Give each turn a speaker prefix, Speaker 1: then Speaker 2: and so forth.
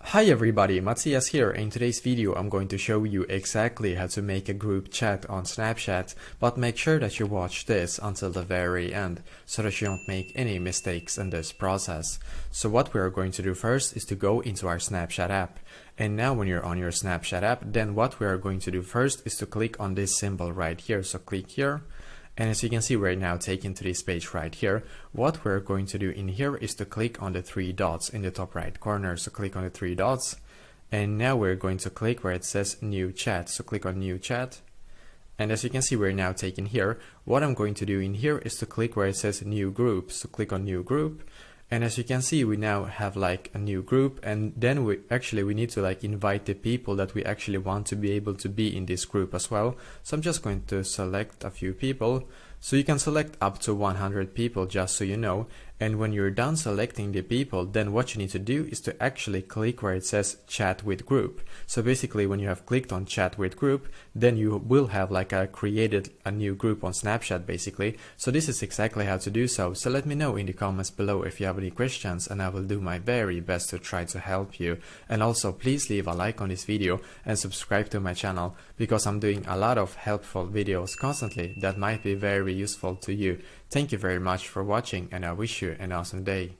Speaker 1: Hi everybody, Matthias here. In today's video I'm going to show you exactly how to make a group chat on Snapchat, but make sure that you watch this until the very end so that you don't make any mistakes in this process. So what we are going to do first is to go into our Snapchat app. And now when you're on your Snapchat app, then what we are going to do first is to click on this symbol right here. So click here. And as you can see, we're now taken to this page right here. What we're going to do in here is to click on the three dots in the top right corner. So click on the three dots. And now we're going to click where it says new chat. So click on new chat. And as you can see, we're now taken here. What I'm going to do in here is to click where it says new group. So click on new group. And as you can see, we now have like a new group, and then we need to like invite the people that we actually want to be able to be in this group as well. So I'm just going to select a few people. So you can select up to 100 people, just so you know. And when you're done selecting the people, then what you need to do is to actually click where it says chat with group. So basically when you have clicked on chat with group, then you will have like created a new group on Snapchat basically. So this is exactly how to do so. So let me know in the comments below if you have any questions, and I will do my very best to try to help you. And also please leave a like on this video and subscribe to my channel, because I'm doing a lot of helpful videos constantly that might be very useful to you. Thank you very much for watching, and I wish you an awesome day.